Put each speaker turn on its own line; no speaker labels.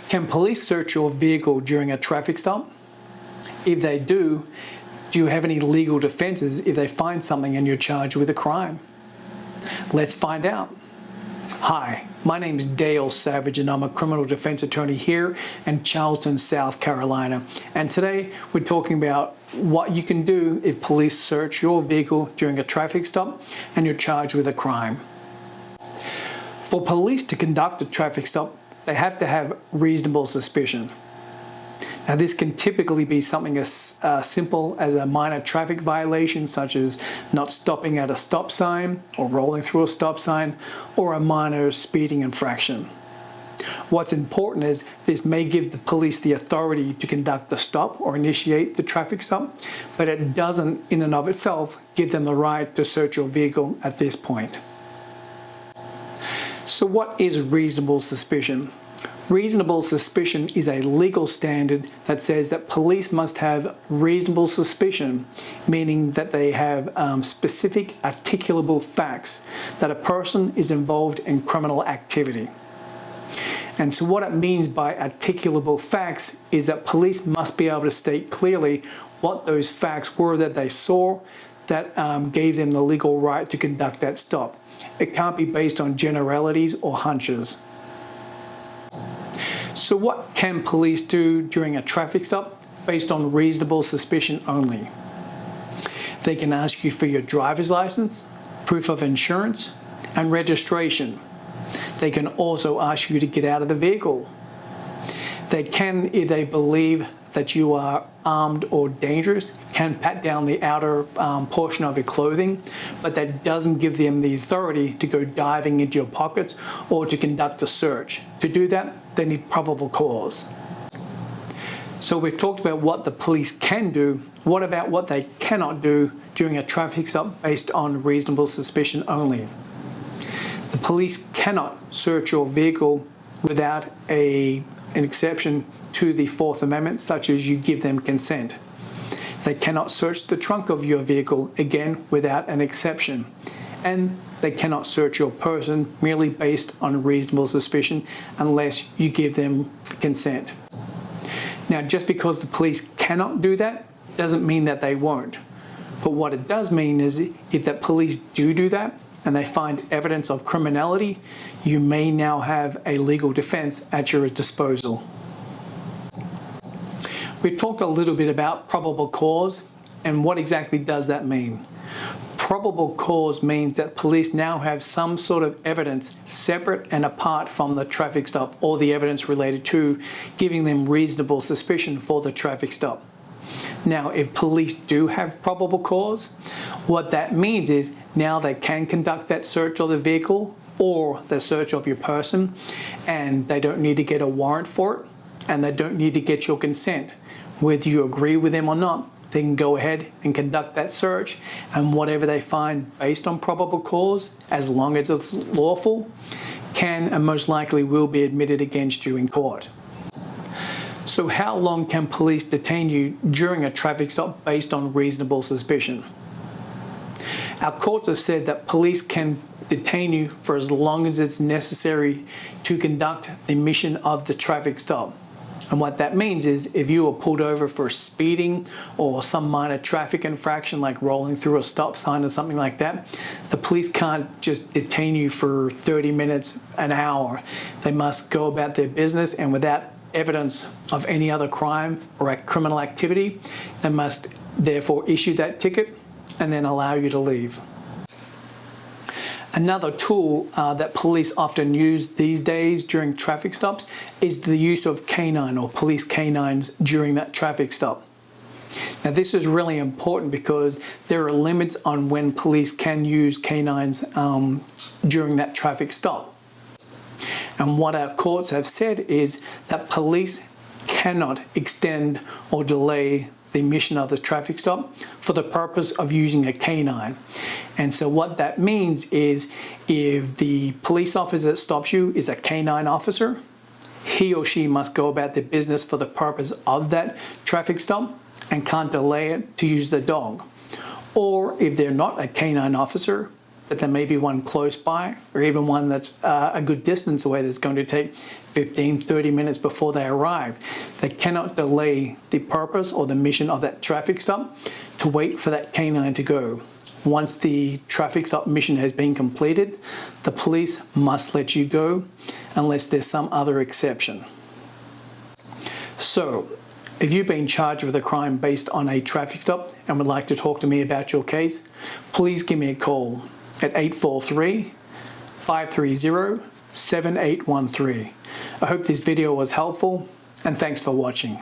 Can police search your vehicle during a traffic stop? If they do you have any legal defenses if they find something and you're charged with a crime? Let's find out. Hi, my name is Dale Savage and I'm a criminal defense attorney here in Charleston, South Carolina. And today we're talking about what you can do if police search your vehicle during a traffic stop and you're charged with a crime. For police to conduct a traffic stop, they have to have reasonable suspicion. Now, this can typically be something as simple as a minor traffic violation, such as not stopping at a stop sign or rolling through a stop sign, or a minor speeding infraction. What's important is this may give the police the authority to conduct the stop or initiate the traffic stop, but it doesn't in and of itself give them the right to search your vehicle at this point. So what is reasonable suspicion? Reasonable suspicion is a legal standard that says that police must have reasonable suspicion, meaning that they have specific articulable facts that a person is involved in criminal activity. And so what it means by articulable facts is that police must be able to state clearly what those facts were that they saw that gave them the legal right to conduct that stop. It can't be based on generalities or hunches. So what can police do during a traffic stop based on reasonable suspicion only? They can ask you for your driver's license, proof of insurance, and registration. They can also ask you to get out of the vehicle. They can, if they believe that you are armed or dangerous, can pat down the outer portion of your clothing, but that doesn't give them the authority to go diving into your pockets or to conduct a search. To do that, they need probable cause. So we've talked about what the police can do. What about what they cannot do during a traffic stop based on reasonable suspicion only? The police cannot search your vehicle without an exception to the Fourth Amendment, such as you give them consent. They cannot search the trunk of your vehicle, again, without an exception. And they cannot search your person merely based on reasonable suspicion unless you give them consent. Now, just because the police cannot do that doesn't mean that they won't. But what it does mean is if that police do that and they find evidence of criminality, you may now have a legal defense at your disposal. We've talked a little bit about probable cause and what exactly does that mean. Probable cause means that police now have some sort of evidence separate and apart from the traffic stop or the evidence related to giving them reasonable suspicion for the traffic stop. Now, if police do have probable cause, what that means is now they can conduct that search of the vehicle or the search of your person, and they don't need to get a warrant for it, and they don't need to get your consent. Whether you agree with them or not, they can go ahead and conduct that search, and whatever they find based on probable cause, as long as it's lawful, can and most likely will be admitted against you in court. So how long can police detain you during a traffic stop based on reasonable suspicion? Our courts have said that police can detain you for as long as it's necessary to conduct the mission of the traffic stop. And what that means is if you were pulled over for speeding or some minor traffic infraction like rolling through a stop sign or something like that, the police can't just detain you for 30 minutes, an hour. They must go about their business, and without evidence of any other crime or criminal activity, they must therefore issue that ticket and then allow you to leave. Another tool that police often use these days during traffic stops is the use of canine or police canines during that traffic stop. Now, this is really important because there are limits on when police can use canines during that traffic stop. And what our courts have said is that police cannot extend or delay the mission of the traffic stop for the purpose of using a canine. And so what that means is if the police officer that stops you is a canine officer, he or she must go about their business for the purpose of that traffic stop and can't delay it to use the dog. Or if they're not a canine officer, but there may be one close by, or even one that's a good distance away that's going to take 15, 30 minutes before they arrive. They cannot delay the purpose or the mission of that traffic stop to wait for that canine to go. Once the traffic stop mission has been completed, the police must let you go unless there's some other exception. So, if you've been charged with a crime based on a traffic stop and would like to talk to me about your case, please give me a call at 843-530-7813. I hope this video was helpful, and thanks for watching.